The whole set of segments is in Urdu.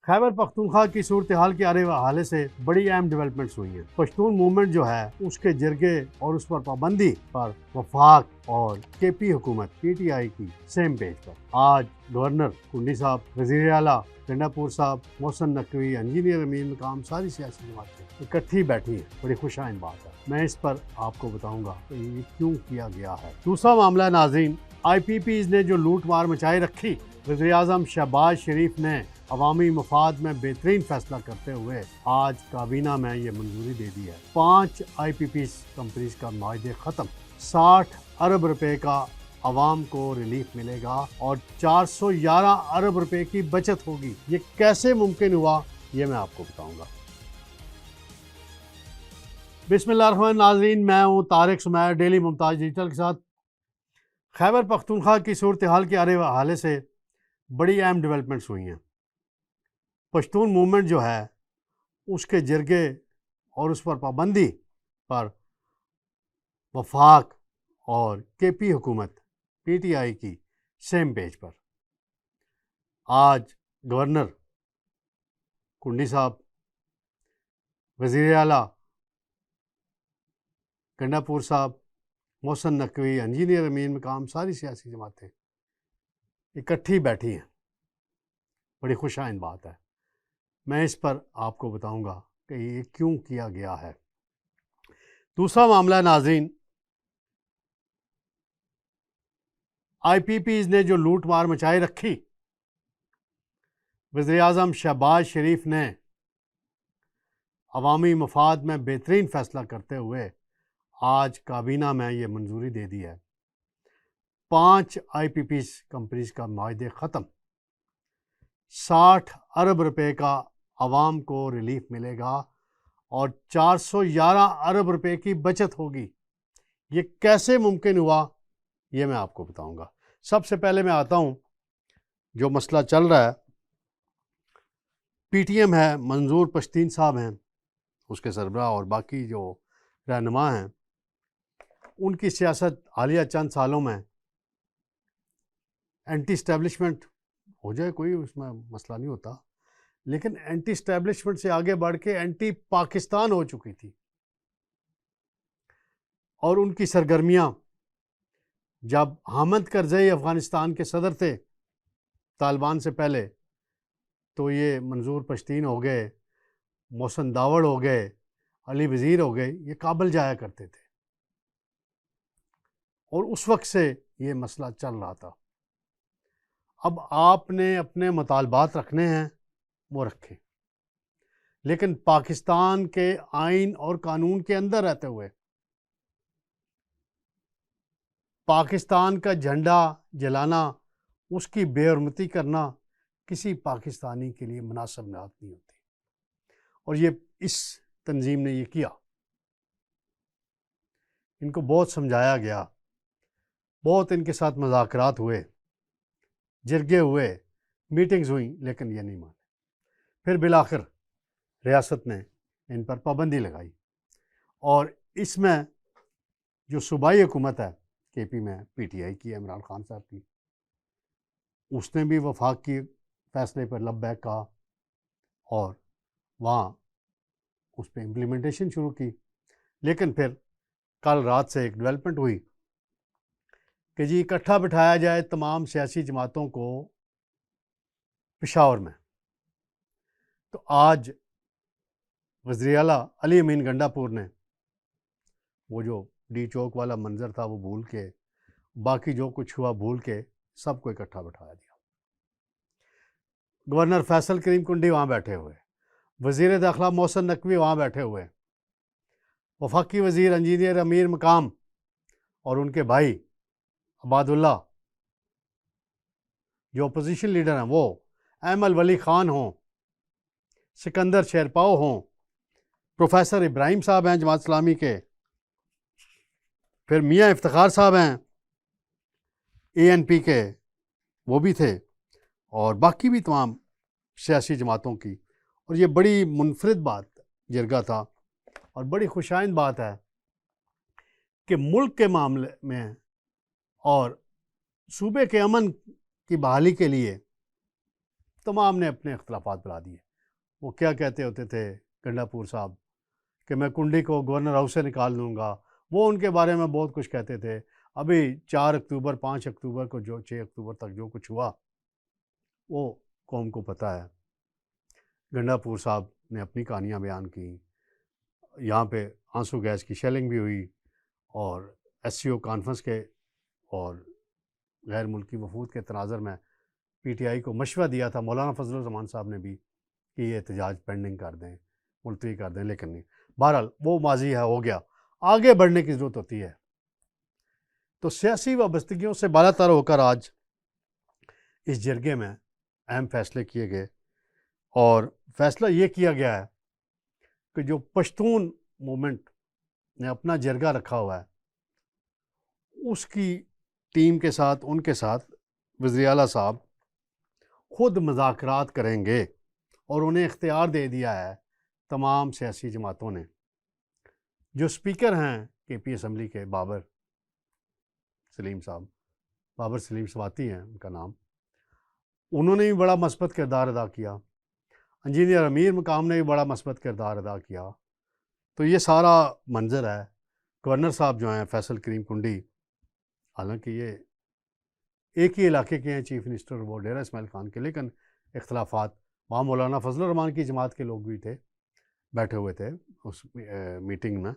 خیبر پختونخوا کی صورتحال کے حوالے سے بڑی اہم ڈیولپمنٹس ہوئی ہیں۔ پشتون موومنٹ جو ہے اس کے جرگے اور اس پر پابندی پر وفاق اور کے پی حکومت پی ٹی آئی کی سیم پیج پر آج گورنر کنڈی صاحب، وزیر اعلیٰ گنڈاپور صاحب، محسن نقوی، انجینئر امین مقام، ساری سیاسی جماعتیں اکٹھی بیٹھی ہیں۔ بڑی خوش آئند بات ہے۔ میں اس پر آپ کو بتاؤں گا کہ یہ کیوں کیا گیا ہے۔ دوسرا معاملہ ناظرین، آئی پی پیز نے جو لوٹ مار مچائی رکھی، وزیر اعظم شہباز شریف نے عوامی مفاد میں بہترین فیصلہ کرتے ہوئے آج کابینہ میں یہ منظوری دے دی ہے۔ 5 آئی پی پیز کمپنیز کا معاہدے ختم، 60 ارب روپے کا عوام کو ریلیف ملے گا اور 411 ارب روپے کی بچت ہوگی۔ یہ کیسے ممکن ہوا، یہ میں آپ کو بتاؤں گا۔ بسم اللہ الرحمن الرحیم۔ ناظرین، میں ہوں طارق سمیر، ڈیلی ممتاز ڈیجیٹل کے ساتھ۔ خیبر پختونخوا کی صورتحال کے حوالے سے بڑی اہم ڈیولپمنٹس ہوئی ہیں۔ پشتون موومنٹ جو ہے اس کے جرگے اور اس پر پابندی پر وفاق اور کے پی حکومت پی ٹی آئی کی سیم پیج پر آج گورنر کنڈی صاحب، وزیر اعلیٰ گنڈاپور صاحب، محسن نقوی، انجینئر امین مقام، ساری سیاسی جماعتیں اکٹھی بیٹھی ہیں۔ بڑی خوش آئند بات ہے۔ میں اس پر آپ کو بتاؤں گا کہ یہ کیوں کیا گیا ہے۔ دوسرا معاملہ ناظرین، آئی پی پیز نے جو لوٹ مار مچائی رکھی، وزیر اعظم شہباز شریف نے عوامی مفاد میں بہترین فیصلہ کرتے ہوئے آج کابینہ میں یہ منظوری دے دی ہے۔ 5 آئی پی پیز کمپنیز کا معاہدے ختم، 60 ارب روپے کا عوام کو ریلیف ملے گا اور 411 ارب روپے کی بچت ہوگی۔ یہ کیسے ممکن ہوا، یہ میں آپ کو بتاؤں گا۔ سب سے پہلے میں آتا ہوں، جو مسئلہ چل رہا ہے، پی ٹی ایم ہے، منظور پشتین صاحب ہیں اس کے سربراہ، اور باقی جو رہنما ہیں، ان کی سیاست حالیہ چند سالوں میں اینٹی اسٹیبلشمنٹ ہو جائے کوئی اس میں مسئلہ نہیں ہوتا، لیکن اینٹی اسٹیبلشمنٹ سے آگے بڑھ کے اینٹی پاکستان ہو چکی تھی، اور ان کی سرگرمیاں جب حامد کرزئی افغانستان کے صدر تھے طالبان سے پہلے، تو یہ منظور پشتین ہو گئے، محسن داوڑ ہو گئے، علی وزیر ہو گئے، یہ کابل جایا کرتے تھے، اور اس وقت سے یہ مسئلہ چل رہا تھا۔ اب آپ نے اپنے مطالبات رکھنے ہیں، وہ رکھیں، لیکن پاکستان کے آئین اور قانون کے اندر رہتے ہوئے پاکستان کا جھنڈا جلانا، اس کی بے حرمتی کرنا کسی پاکستانی کے لیے مناسب بات نہیں ہوتی، اور یہ اس تنظیم نے یہ کیا۔ ان کو بہت سمجھایا گیا، بہت ان کے ساتھ مذاکرات ہوئے، جرگے ہوئے، میٹنگز ہوئیں، لیکن یہ نہیں مانے۔ پھر بالآخر ریاست نے ان پر پابندی لگائی، اور اس میں جو صوبائی حکومت ہے کے پی میں پی ٹی آئی کی، عمران خان صاحب کی، اس نے بھی وفاق کی فیصلے پر لبیک کہا اور وہاں اس پہ امپلیمنٹیشن شروع کی۔ لیکن پھر کل رات سے ایک ڈیولپمنٹ ہوئی کہ جی اکٹھا بٹھایا جائے تمام سیاسی جماعتوں کو پشاور میں۔ تو آج وزیر اعلیٰ علی امین گنڈاپور نے وہ جو ڈی چوک والا منظر تھا وہ بھول کے، باقی جو کچھ ہوا بھول کے، سب کو اکٹھا بٹھایا دیا۔ گورنر فیصل کریم کنڈی وہاں بیٹھے ہوئے، وزیر داخلہ محسن نقوی وہاں بیٹھے ہوئے، وفاقی وزیر انجینئر امیر مقام اور ان کے بھائی عباد اللہ جو اپوزیشن لیڈر ہیں، وہ ایمل ولی خان ہوں، سکندر شیرپاؤ ہوں، پروفیسر ابراہیم صاحب ہیں جماعت اسلامی کے، پھر میاں افتخار صاحب ہیں اے این پی کے، وہ بھی تھے، اور باقی بھی تمام سیاسی جماعتوں کی۔ اور یہ بڑی منفرد بات جرگہ تھا، اور بڑی خوشائند بات ہے کہ ملک کے معاملے میں اور صوبے کے امن کی بحالی کے لیے تمام نے اپنے اختلافات بلا دیے. وہ کیا کہتے ہوتے تھے گنڈاپور صاحب کہ میں کنڈی کو گورنر ہاؤس سے نکال دوں گا. وہ ان کے بارے میں بہت کچھ کہتے تھے. ابھی 4 اکتوبر 5 اکتوبر کو جو 6 اکتوبر تک جو کچھ ہوا وہ قوم کو پتہ ہے. گنڈاپور صاحب نے اپنی کہانیاں بیان کی. یہاں پہ آنسو گیس کی شیلنگ بھی ہوئی اور ایس سی او کانفرنس کے اور غیر ملکی وفود کے تناظر میں پی ٹی آئی کو مشورہ دیا تھا مولانا فضل الرحمان صاحب نے بھی کہ یہ احتجاج پینڈنگ کر دیں، ملتوی کر دیں، لیکن نہیں. بہرحال وہ ماضی ہے، ہو گیا. آگے بڑھنے کی ضرورت ہوتی ہے. تو سیاسی وابستگیوں سے بالا تر ہو کر آج اس جرگے میں اہم فیصلے کیے گئے اور فیصلہ یہ کیا گیا ہے کہ جو پشتون موومنٹ نے اپنا جرگہ رکھا ہوا ہے اس کی ٹیم کے ساتھ، ان کے ساتھ وزیر اعلیٰ صاحب خود مذاکرات کریں گے اور انہیں اختیار دے دیا ہے تمام سیاسی جماعتوں نے. جو اسپیکر ہیں کے پی اسمبلی کے بابر سلیم صاحب، بابر سلیم سواتی ہیں ان کا نام، انہوں نے بھی بڑا مثبت کردار ادا کیا. انجینئر امیر مقام نے بھی بڑا مثبت کردار ادا کیا. تو یہ سارا منظر ہے. گورنر صاحب جو ہیں فیصل کریم کنڈی، حالانکہ یہ ایک ہی علاقے کے ہیں چیف منسٹر، وہ ڈیرہ اسماعیل خان کے، لیکن اختلافات وہاں مولانا فضل الرحمان کی جماعت کے لوگ بھی تھے، بیٹھے ہوئے تھے اس میٹنگ میں.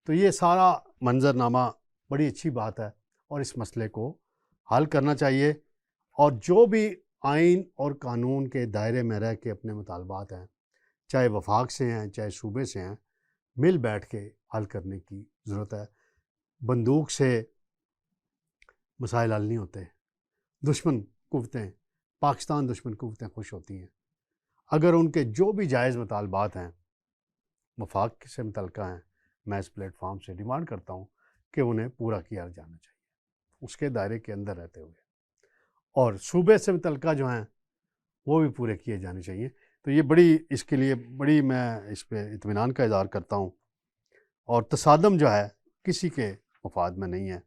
تو یہ سارا منظرنامہ بڑی اچھی بات ہے اور اس مسئلے کو حل کرنا چاہیے. اور جو بھی آئین اور قانون کے دائرے میں رہ کے اپنے مطالبات ہیں، چاہے وفاق سے ہیں چاہے صوبے سے ہیں، مل بیٹھ کے حل کرنے کی ضرورت ہے. بندوق سے مسائل حل نہیں ہوتے. دشمن قوتیں، پاکستان دشمن قوتیں خوش ہوتی ہیں اگر ان کے جو بھی جائز مطالبات ہیں وفاق سے متعلقہ ہیں. میں اس پلیٹ فارم سے ڈیمانڈ کرتا ہوں کہ انہیں پورا کیا جانا چاہیے اس کے دائرے کے اندر رہتے ہوئے، اور صوبے سے متعلقہ جو ہیں وہ بھی پورے کیے جانے چاہیے. تو یہ بڑی، اس کے لیے بڑی میں اس پہ اطمینان کا اظہار کرتا ہوں. اور تصادم جو ہے کسی کے مفاد میں نہیں ہے،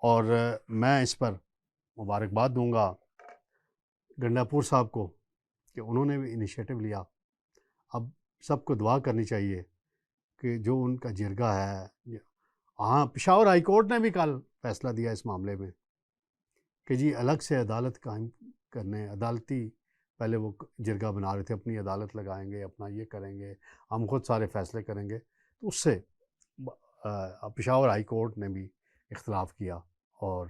اور میں اس پر مبارکباد دوں گا گنڈاپور صاحب کو کہ انہوں نے بھی انیشیٹو لیا. اب سب کو دعا کرنی چاہیے کہ جو ان کا جرگہ ہے، ہاں پشاور ہائی کورٹ نے بھی کل فیصلہ دیا اس معاملے میں کہ جی الگ سے عدالت قائم کرنے، عدالتی پہلے وہ جرگہ بنا رہے تھے، اپنی عدالت لگائیں گے، اپنا یہ کریں گے، ہم خود سارے فیصلے کریں گے. تو اس سے پشاور ہائی کورٹ نے بھی اختلاف کیا اور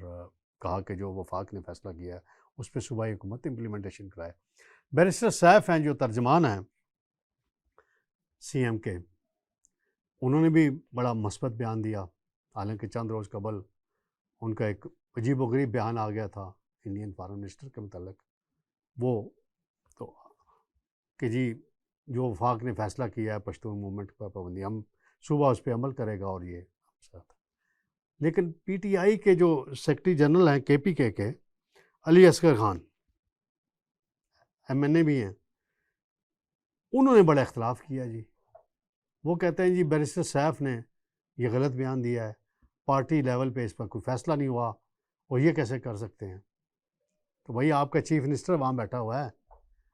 کہا کہ جو وفاق نے فیصلہ کیا ہے اس پہ صوبائی حکومت امپلیمنٹیشن کرائے. بیرسٹر سیف ہیں جو ترجمان ہیں سی ایم کے، انہوں نے بھی بڑا مثبت بیان دیا. حالانکہ چند روز قبل ان کا ایک عجیب و غریب بیان آ گیا تھا انڈین فارن منسٹر کے متعلق، وہ تو کہ جی جو وفاق نے فیصلہ کیا ہے پشتون موومنٹ پر پابندی، ہم صوبہ اس پہ عمل کرے گا. اور یہ لیکن پی ٹی آئی کے جو سیکرٹری جنرل ہیں کے پی کے علی اصغر خان، ایم این اے بھی ہیں، انہوں نے بڑا اختلاف کیا. جی وہ کہتے ہیں جی بیرسٹر سیف نے یہ غلط بیان دیا ہے، پارٹی لیول پہ اس پر کوئی فیصلہ نہیں ہوا، وہ یہ کیسے کر سکتے ہیں. تو بھائی آپ کا چیف منسٹر وہاں بیٹھا ہوا ہے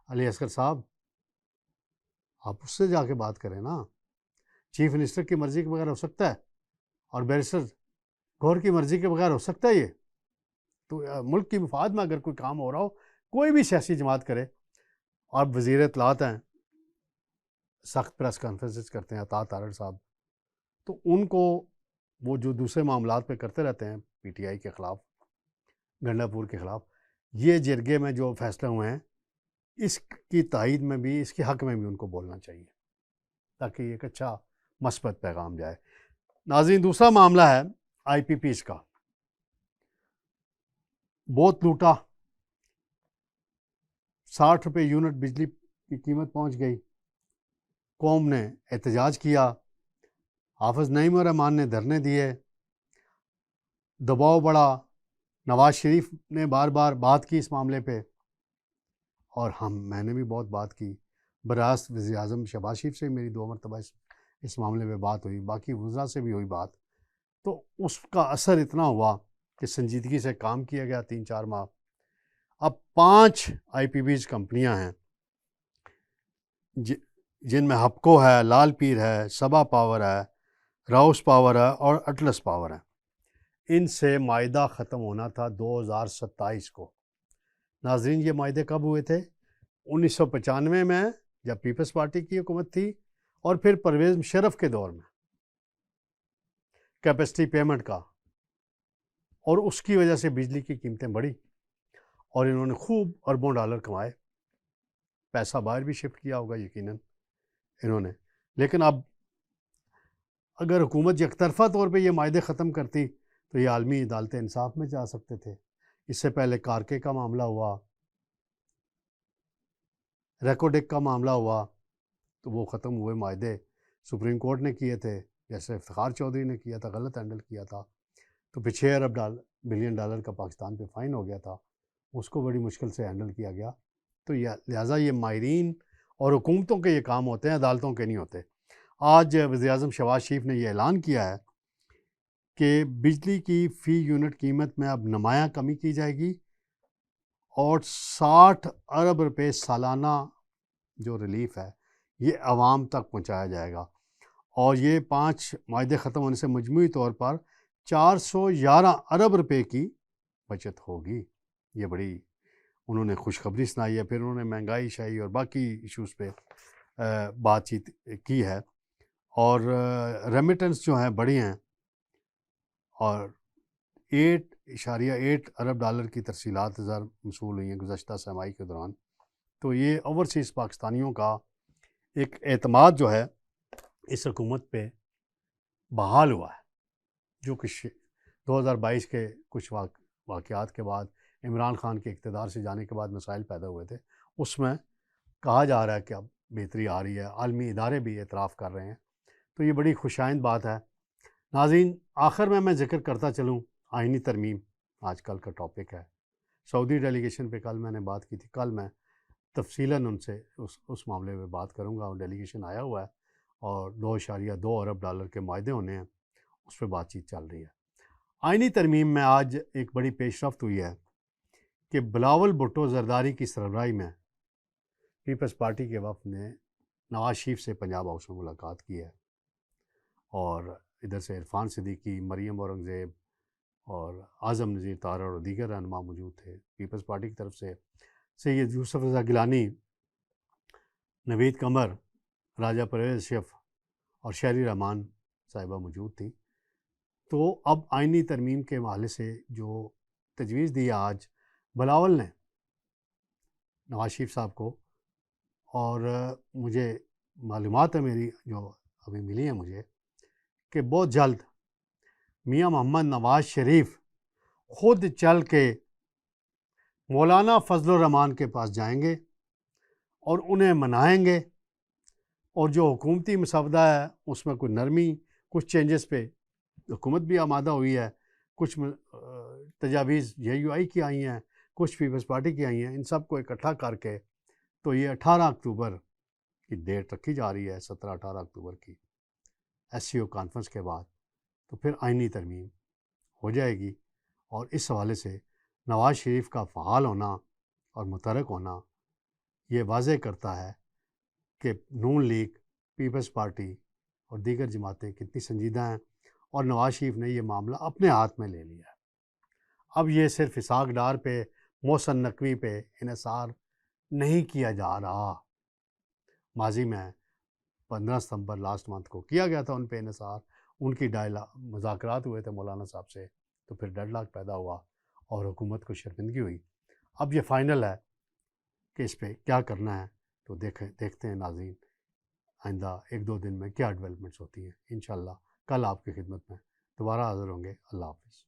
علی اصغر صاحب، آپ اس سے جا کے بات کریں نا. چیف منسٹر کی مرضی کے بغیر ہو سکتا ہے اور بیرسٹر گور کی مرضی کے بغیر ہو سکتا ہے یہ؟ تو ملک کی مفاد میں اگر کوئی کام ہو رہا ہو، کوئی بھی سیاسی جماعت کرے. اور وزیر اطلاعات ہیں، سخت پریس کانفرنسز کرتے ہیں عطا تارڑ صاحب، تو ان کو وہ جو دوسرے معاملات پہ کرتے رہتے ہیں پی ٹی آئی کے خلاف، گنڈاپور کے خلاف، یہ جرگے میں جو فیصلے ہوئے ہیں اس کی تائید میں بھی، اس کے حق میں بھی ان کو بولنا چاہیے تاکہ ایک اچھا مثبت پیغام جائے. ناظرین، دوسرا معاملہ ہے آئی پی پیز کا. بہت لوٹا، 60 روپے یونٹ بجلی کی قیمت پہنچ گئی. قوم نے احتجاج کیا، حافظ نعیم الرحمان نے دھرنے دیے، دباؤ بڑھا، نواز شریف نے بار بار بات کی اس معاملے پہ، اور میں نے بھی بہت بات کی. براست وزیر اعظم شہباز شریف سے میری 2 مرتبہ اس معاملے پہ بات ہوئی، باقی وزراء سے بھی ہوئی بات. تو اس کا اثر اتنا ہوا کہ سنجیدگی سے کام کیا گیا 3-4 ماہ. اب 5 آئی پی بیز کمپنیاں ہیں جن میں ہپکو ہے، لال پیر ہے، سبا پاور ہے، راؤس پاور ہے اور اٹلس پاور ہے. ان سے معاہدہ ختم ہونا تھا 2027 کو. ناظرین یہ معاہدے کب ہوئے تھے؟ 1995 میں جب پیپلز پارٹی کی حکومت تھی، اور پھر پرویز مشرف کے دور میں کیپیسٹی پیمنٹ کا، اور اس کی وجہ سے بجلی کی قیمتیں بڑھی اور انہوں نے خوب اربوں ڈالر کمائے. پیسہ باہر بھی شفٹ کیا ہوگا یقیناً انہوں نے. لیکن اب اگر حکومت یک طرفہ طور پہ یہ معاہدے ختم کرتی تو یہ عالمی عدالت انصاف میں جا سکتے تھے. اس سے پہلے کارکے کا معاملہ ہوا، ریکوڈک کا معاملہ ہوا، تو وہ ختم ہوئے معاہدے سپریم کورٹ نے کیے تھے، جیسے افتخار چودھری نے کیا تھا، غلط ہینڈل کیا تھا، تو پھر 6 ارب بلین ڈالر کا پاکستان پہ فائن ہو گیا تھا. اس کو بڑی مشکل سے ہینڈل کیا گیا. تو لہٰذا یہ ماہرین اور حکومتوں کے یہ کام ہوتے ہیں، عدالتوں کے نہیں ہوتے. آج وزیر اعظم شہباز شریف نے یہ اعلان کیا ہے کہ بجلی کی فی یونٹ قیمت میں اب نمایاں کمی کی جائے گی اور 60 ارب روپے سالانہ جو ریلیف ہے یہ عوام تک پہنچایا جائے گا. اور یہ 5 معاہدے ختم ہونے سے مجموعی طور پر 411 ارب روپے کی بچت ہوگی. یہ بڑی انہوں نے خوشخبری سنائی ہے. پھر انہوں نے مہنگائی شاہی اور باقی ایشوز پہ بات چیت کی ہے. اور ریمیٹنس جو ہیں بڑی ہیں، اور 8.8 ارب ڈالر کی ترسیلات موصول ہوئی ہیں گزشتہ سرمائی کے دوران. تو یہ اوورسیز پاکستانیوں کا ایک اعتماد جو ہے اس حکومت پہ بحال ہوا ہے، جو کہ 2022 کے کچھ واقعات کے بعد، عمران خان کے اقتدار سے جانے کے بعد مسائل پیدا ہوئے تھے. اس میں کہا جا رہا ہے کہ اب بہتری آ رہی ہے، عالمی ادارے بھی اعتراف کر رہے ہیں. تو یہ بڑی خوشائند بات ہے. ناظرین آخر میں ذکر کرتا چلوں، آئینی ترمیم آج کل کا ٹاپک ہے. سعودی ڈیلیگیشن پہ کل میں نے بات کی تھی. کل میں تفصیلاً ان سے اس معاملے میں بات کروں گا. ڈیلیگیشن آیا ہوا ہے اور 2.2 ارب ڈالر کے معاہدے ہونے ہیں، اس پہ بات چیت چل رہی ہے. آئینی ترمیم میں آج ایک بڑی پیش رفت ہوئی ہے کہ بلاول بھٹو زرداری کی سربراہی میں پیپلز پارٹی کے وفد نے نواز شریف سے پنجاب ہاؤس میں ملاقات کی ہے، اور ادھر سے عرفان صدیقی، مریم اورنگزیب اور اعظم نذیر تارڑ اور دیگر رہنما موجود تھے. پیپلز پارٹی کی طرف سے سید یوسف رضا گیلانی، نوید قمر، راجہ پرویز اشرف اور شہری رحمان صاحبہ موجود تھیں. تو اب آئینی ترمیم کے حوالے سے جو تجویز دی آج بلاول نے نواز شریف صاحب کو، اور مجھے معلومات ہے میری جو ابھی ملی ہیں مجھے، کہ بہت جلد میاں محمد نواز شریف خود چل کے مولانا فضل الرحمان کے پاس جائیں گے اور انہیں منائیں گے، اور جو حکومتی مسودہ ہے اس میں کوئی نرمی، کچھ چینجز پہ حکومت بھی آمادہ ہوئی ہے، کچھ تجاویز JUI کی آئی ہیں، کچھ پیپلز پارٹی کی آئی ہیں. ان سب کو اکٹھا کر کے تو یہ 18 اکتوبر کی ڈیٹ رکھی جا رہی ہے، 17-18 اکتوبر کی SCO کانفرنس کے بعد، تو پھر آئینی ترمیم ہو جائے گی. اور اس حوالے سے نواز شریف کا فعال ہونا اور متحرک ہونا یہ واضح کرتا ہے کہ نون لیگ، پیپلز پارٹی اور دیگر جماعتیں کتنی سنجیدہ ہیں، اور نواز شریف نے یہ معاملہ اپنے ہاتھ میں لے لیا ہے. اب یہ صرف اسحاق ڈار پہ، محسن نقوی پہ انحصار نہیں کیا جا رہا. ماضی میں 15 ستمبر لاسٹ منتھ کو کیا گیا تھا ان پہ انحصار، ان کی مذاکرات ہوئے تھے مولانا صاحب سے، تو پھر ڈیڈ لاک پیدا ہوا اور حکومت کو شرمندگی ہوئی. اب یہ فائنل ہے کہ اس پہ کیا کرنا ہے. تو دیکھتے ہیں ناظرین آئندہ 1-2 دن میں کیا ڈیولپمنٹس ہوتی ہیں. انشاءاللہ کل آپ کی خدمت میں دوبارہ حاضر ہوں گے. اللہ حافظ.